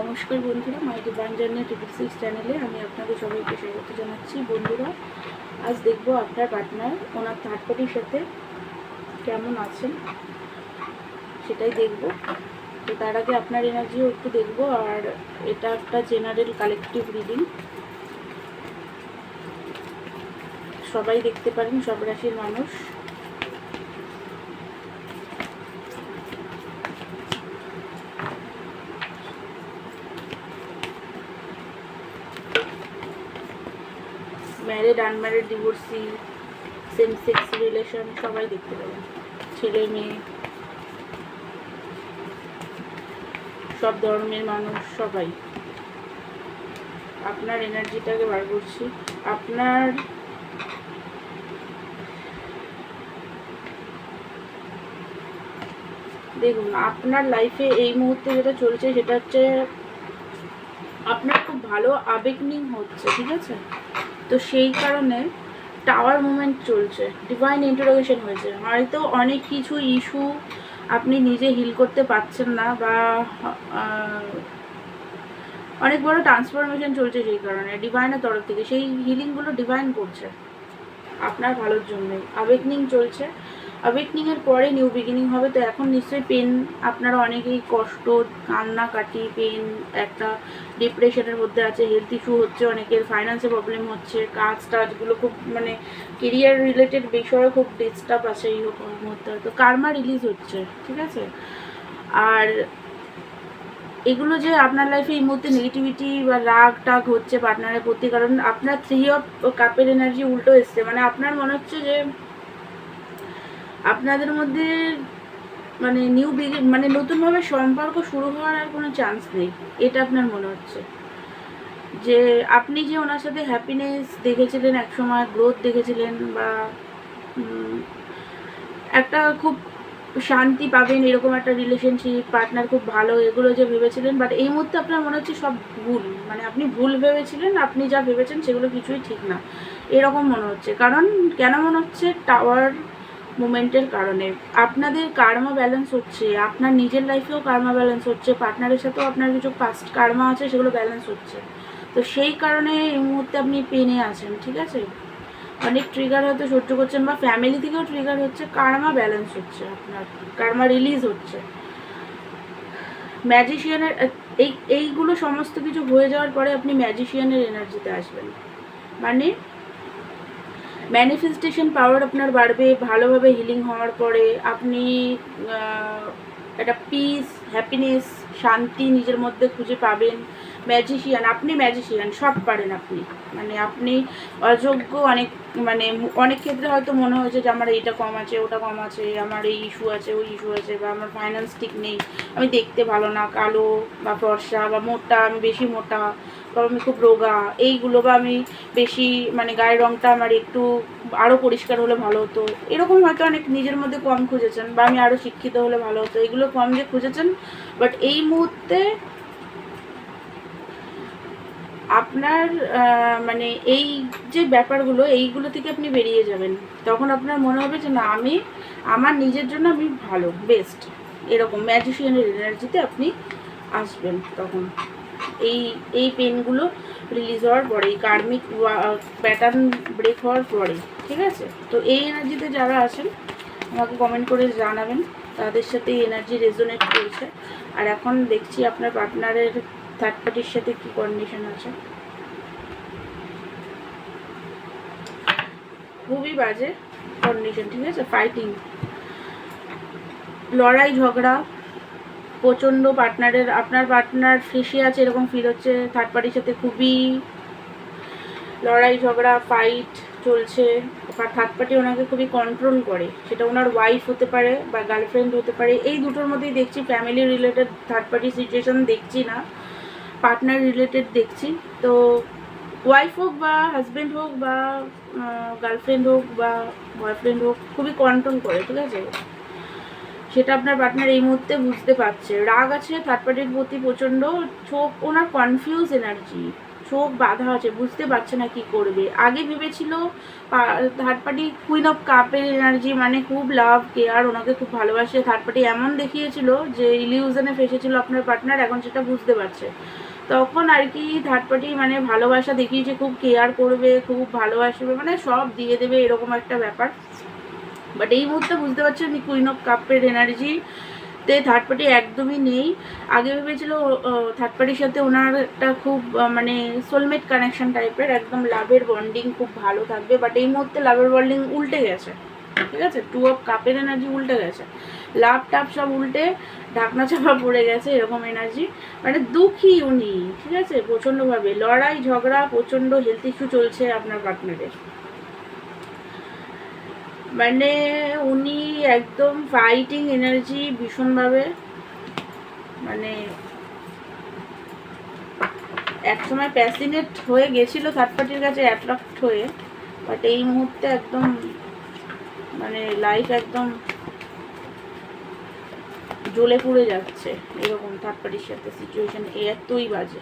নমস্কার বন্ধুরা, মাই divine journey 666 চ্যানেলে আমি আপনাদের সবাইকে স্বাগত জানাচ্ছি। বন্ধুরা, আজ দেখব আপনার পার্টনার ওনার থার্ড পার্টির সাথে কেমন আছেন সেটাই দেখব। তো তার আগে আপনার এনার্জিও একটু দেখব, আর এটা একটা জেনারেল কালেকটিভ রিডিং, সবাই দেখতে পারেন, সব রাশির মানুষ। Married, unmarried, divorcee, same sex relation সবাই দেখতে পাবেন, ছেলে মেয়ে, সব ধর্মের মানুষ সবাই। আপনার এনার্জিটাকে বার করছি। আপনার দেখুন, আপনার লাইফে এই মুহূর্তে যেটা চলছে সেটা হচ্ছে আপনার খুব ভালো আবেগনিং হচ্ছে, ঠিক আছে? তো সেই কারণে টাওয়ার মুভমেন্ট চলছে, ডিভাইন ইন্টারোগেশন হয়েছে। হয়তো অনেক কিছু ইস্যু আপনি নিজে হিল করতে পারছেন না, বা অনেক বড় ট্রান্সফরমেশন চলছে, সেই কারণে ডিভাইনের তরফ থেকে সেই হিলিংগুলো ডিভাইন করছে আপনার ভালোর জন্যই। আবেগনিং চলছে, আবেগনিংয়ের পরে নিউ বিগিনিং হবে। তো এখন নিশ্চয়ই পেন, আপনারা অনেকেই কষ্ট, কান্নাকাটি, পেন, একটা ডিপ্রেশনের মধ্যে আছে, হেলথ ইস্যু হচ্ছে, অনেকের ফাইন্যান্সে প্রবলেম হচ্ছে, কাজ টাজগুলো খুব মানে কেরিয়ার রিলেটেড বিষয়ে খুব ডিস্টার্ব আছে এই মুহূর্তে। তো কার্মা রিলিজ হচ্ছে, ঠিক আছে? আর এগুলো যে আপনার লাইফে এই মুহূর্তে নেগেটিভিটি বা রাগ টাগ হচ্ছে পার্টনারের প্রতি, কারণ আপনার 3 অফ কাপের এনার্জি উল্টো এসছে। মানে আপনার মনে হচ্ছে যে আপনাদের মধ্যে মানে মানে নতুনভাবে সম্পর্ক শুরু হওয়ার আর কোনো চান্স নেই, এটা আপনার মনে হচ্ছে। যে আপনি যে ওনার সাথে হ্যাপিনেস দেখেছিলেন, একসময় গ্রোথ দেখেছিলেন, বা একটা খুব শান্তি পাবেন এরকম একটা রিলেশনশিপ, পার্টনার খুব ভালো, এগুলো যে ভেবেছিলেন, বাট এই মুহূর্তে আপনার মনে হচ্ছে সব ভুল। মানে আপনি ভুল ভেবেছিলেন, আপনি যা ভেবেছেন সেগুলো কিছুই ঠিক না, এরকম মনে হচ্ছে। কারণ কেন মনে হচ্ছে? টাওয়ার মুভমেন্টের কারণে আপনাদের কার্মা ব্যালেন্স হচ্ছে, আপনার নিজের লাইফেও কার্মা ব্যালেন্স হচ্ছে, পার্টনারের সাথেও আপনার কিছু পাস্ট কার্মা আছে, সেগুলো ব্যালেন্স হচ্ছে। তো সেই কারণে এই মুহূর্তে আপনি পেনে আছেন, ঠিক আছে? অনেক ট্রিগার হয়তো সহ্য করছেন, বা ফ্যামিলি থেকেও ট্রিগার হচ্ছে, কার্মা ব্যালেন্স হচ্ছে, আপনার কার্মা রিলিজ হচ্ছে। ম্যাজিশিয়ানের এইগুলো সমস্ত কিছু হয়ে যাওয়ার পরে আপনি ম্যাজিশিয়ানের এনার্জিতে আসবেন। মানে ম্যানিফেস্টেশন পাওয়ার আপনার বাড়বে, ভালোভাবে হিলিং হওয়ার পরে আপনি একটা পিস, হ্যাপিনেস, শান্তি নিজের মধ্যে খুঁজে পাবেন। ম্যাজিশিয়ান, আপনি ম্যাজিশিয়ান, সব পারেন আপনি। মানে আপনি অযোগ্য অনেক, মানে অনেক ক্ষেত্রে হয়তো মনে হয়েছে যে আমার এইটা কম আছে, ওটা কম আছে, আমার এই ইস্যু আছে, ওই ইস্যু আছে, বা আমার ফাইন্যান্স ঠিক নেই, আমি দেখতে ভালো না, কালো বা ফর্সা বা মোটা, আমি বেশি মোটা, বা আমি খুব রোগা, এইগুলো, বা আমি বেশি মানে গায়ের রঙটা আমার একটু আরও পরিষ্কার হলে ভালো হতো, এরকম হয়তো অনেক নিজের মধ্যে কম খুঁজেছেন, বা আমি আরও শিক্ষিত হলে ভালো হতো, এগুলো কম যে খুঁজেছেন। বাট এই মুহূর্তে আপনার মানে এই যে ব্যাপারগুলো, এইগুলো থেকে আপনি বেরিয়ে যাবেন। তখন আপনার মনে হবে যে না, আমি আমার নিজের জন্য আমি ভালো, বেস্ট, এরকম ম্যাজিশিয়ানের এনার্জিতে আপনি আসবেন তখন। এই এই পেনগুলো রিলিজ হওয়ার পরে, এই কার্মিক প্যাটার্ন ব্রেক হওয়ার পরে, ঠিক আছে? তো এই এনার্জিতে যারা আছেন আমাকে কমেন্ট করে জানাবেন তাদের সাথে এই এনার্জি রেজোনেট করছে। আর এখন দেখছি আপনার পার্টনারের থার্ড পার্টির সাথে কি কন্ডিশন আছে। খুবই বাজে কন্ডিশন, ঠিক আছে? ফাইটিং, লড়াই ঝগড়া প্রচণ্ড। পার্টনারের, আপনার পার্টনার ফেসে আছে এরকম ফিল হচ্ছে। থার্ড পার্টির সাথে খুবই লড়াই ঝগড়া, ফাইট চলছে। থার্ড পার্টি ওনাকে খুবই কন্ট্রোল করে, সেটা ওনার ওয়াইফ হতে পারে বা গার্লফ্রেন্ড হতে পারে। এই দুটোর মধ্যেই দেখছি, family related third party situation দেখছি না, পার্টনার রিলেটেড দেখছি। তো ওয়াইফ হোক বা হাজব্যান্ড হোক বা গার্লফ্রেন্ড হোক বা বয়ফ্রেন্ড হোক, খুবই কন্ট্রোল করে, ঠিক আছে? সেটা আপনার পার্টনার এই মুহূর্তে বুঝতে পারছে। রাগ আছে থার্ড পার্টির প্রতি প্রচণ্ড, চোখ ওনার কনফিউজ এনার্জি, চোখ বাঁধা আছে, বুঝতে পারছে না কি করবে। আগে ভেবেছিল থার্ড পার্টি কুইন অফ কাপের এনার্জি, মানে খুব লাভ কেয়ার, ওনাকে খুব ভালোবাসে। থার্ড পার্টি এমন দেখিয়েছিল যে ইলিউশনে ফেসেছিল আপনার পার্টনার, এখন সেটা বুঝতে পারছে। তখন আর কি থার্ড পার্টি মানে ভালোবাসা দেখিয়েছে, খুব কেয়ার করবে, খুব ভালোবাসবে, মানে সব দিয়ে দেবে, এরকম একটা ব্যাপার। বাট এই মুহূর্তে বুঝতে পারছেন কুইন অফ কাপের এনার্জি তে থার্ড পার্টি একদমই নেই। আগে ভেবেছিল থার্ড পার্টির সাথে ওনার একটা খুব মানে সোলমেট কানেকশন টাইপের, একদম লাভের বন্ডিং খুব ভালো থাকবে। বাট এই মুহূর্তে লাভের বন্ডিং উল্টে গেছে, ঠিক আছে? টু অফ কাপের এনার্জি উল্টে গেছে, লাভ টাপ সব উল্টে ঢাকনা চাপা পড়ে গেছে, এরকম এনার্জি। মানে দুঃখী উনি, ঠিক আছে? প্রচণ্ডভাবে লড়াই ঝগড়া, প্রচণ্ড হেলথ ইস্যু চলছে আপনার পার্টনারের। মানে উনি একদম ফাইটিং এনার্জি ভীষণভাবে, মানে একসময় প্যাসিনেট হয়ে গেছিল থার্ড পার্টির কাছে, অ্যাট্রাক্ট হয়ে। বাট এই মুহূর্তে একদম মানে লাইফ একদম জ্বলে পুড়ে যাচ্ছে, এরকম থার্ড পার্টির সাথে সিচুয়েশন এতই বাজে।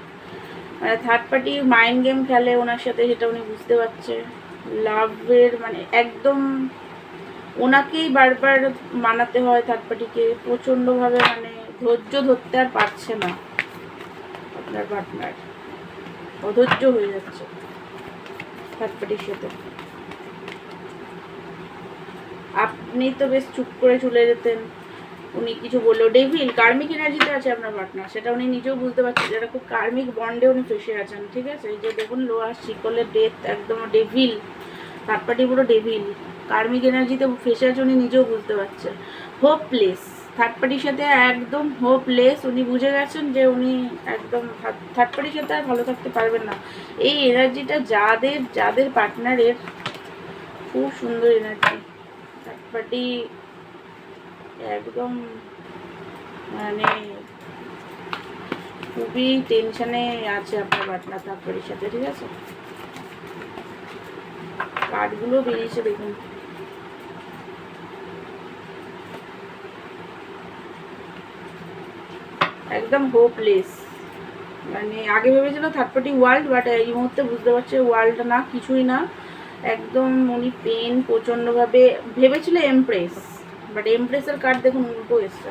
মানে থার্ড পার্টি মাইন্ড গেম খেলে ওনার সাথে, সেটা উনি বুঝতে পারছে। লাভের মানে একদম ওনাকেই বারবার মানাতে হয় থার্ড পার্টিকে, প্রচণ্ডভাবে, মানে ধৈর্য ধরতে আর পারছে না আপনার পার্টনার, অধৈর্য হয়ে যাচ্ছে থার্ড পার্টির সাথে। আপনি তো বেশ চুপ করে চলে যেতেন, উনি কিছু বললো। ডেভিল কার্মিক এনার্জিতে আছে আপনার পার্টনার, সেটা উনি নিজেও বুঝতে পারছেন, যেটা খুব কার্মিক বন্ডে উনি ফেসে আছেন, ঠিক আছে? এই যে দেখুন লোহার শিকলের ডেথ, একদম ডেভিল, থার্ড পার্টি পুরো ডেভিল, কার্মিক এনার্জিতে ফেসে আছে, উনি নিজেও বুঝতে পারছেন। হোপলেস থার্ড পার্টির সাথে, একদম হোপলেস। উনি বুঝে গেছেন যে উনি একদম থার্ড পার্টির সাথে আর ভালো থাকতে পারবেন না। এই এনার্জিটা যাদের যাদের পার্টনারের, খুব সুন্দর এনার্জি। থার্ড পার্টি একদম মানে খুবই টেনশনে আছে আপনার পার্টনার থার্ড পার্টির সাথে, ঠিক আছে? কার্ডগুলো বেরিয়েছে দেখুন। একদম হোপলেস, মানে আগে ভেবেছিল থার্ড পার্টি ওয়ার্ল্ড, বাট এই মুহূর্তে বুঝতে পারছে ওয়ার্ল্ড না, কিছুই না। একদম উনি পেন প্রচণ্ডভাবে। ভেবেছিল এমপ্রেস, বাট এমপ্রেসের কার্ড দেখুন উল্টো এসছে।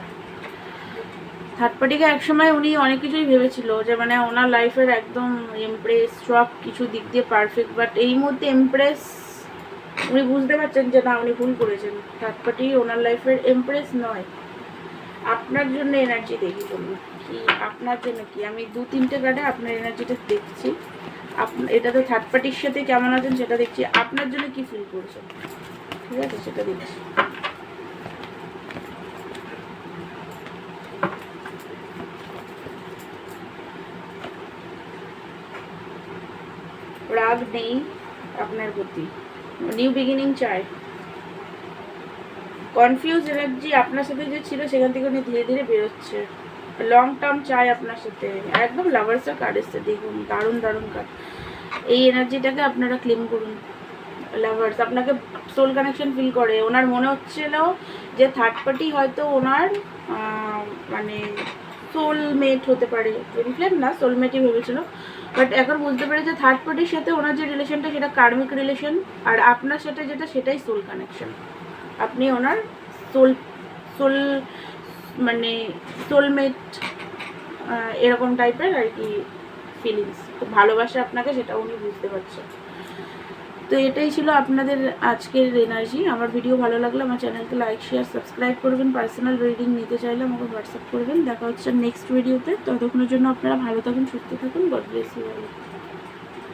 থার্ড পার্টিকে একসময় উনি অনেক কিছুই ভেবেছিল যে মানে ওনার লাইফের একদম এমপ্রেস, সব কিছু দিক দিয়ে পারফেক্ট। বাট এই মুহূর্তে এমপ্রেস উনি বুঝতে পারছেন যে না, উনি ভুল করেছেন। থার্ড পার্টি ওনার লাইফের এমপ্রেস নয়। আপনার জন্য এনার্জি দেখি বলুন কি, আপনার জন্য কি। আমি 2-3টে কার্ডে আপনার এনার্জিটা দেখছি। এটা তো থার্ড পার্টির সাথে কেমন আছেন সেটা দেখছি, আপনার জন্য কি ফিল করছেন, ঠিক আছে? সেটা দেখছি। রাগ নেই আপনার প্রতি, নিউ বিগিনিং চায়। কনফিউজ এনার্জি আপনার সাথে যে ছিল সেখান থেকে উনি ধীরে ধীরে বেরোচ্ছে। লং টার্ম চাই আপনার সাথে, একদম লাভার্সের কার্ড এসছে দেখুন, দারুণ দারুণ কার্ড। এই এনার্জিটাকে আপনারা ক্লেম করুন। লাভার্স আপনাকে সোল কানেকশন ফিল করে, ওনার মনে হচ্ছিল যে থার্ড পার্টি হয়তো ওনার মানে সোলমেট হতে পারে, টুইন না, সোলমেটই ভেবেছিল। বাট এখন বুঝতে পেরেছে থার্ড পার্টির সাথে ওনার যে রিলেশনটা সেটা কার্মিক রিলেশন, আর আপনার সাথে যেটা সেটাই সোল কানেকশন। আপনি ওনার সোল সোল মানে সোলমেট, এরকম টাইপের আর কি ফিলিংস, খুব ভালোবাসে আপনাকে, সেটা উনি বুঝতে পারছে। তো এটাই ছিল আপনাদের আজকের এনার্জি। আমার ভিডিও ভালো লাগলে আমার চ্যানেলকে লাইক শেয়ার সাবস্ক্রাইব করবেন। পার্সোনাল রিডিং নিতে চাইলে আমাকে হোয়াটসঅ্যাপ করবেন। দেখা হচ্ছে নেক্সট ভিডিওতে। ততক্ষণের জন্য আপনারা ভালো থাকুন, সুস্থ থাকুন। God bless you all.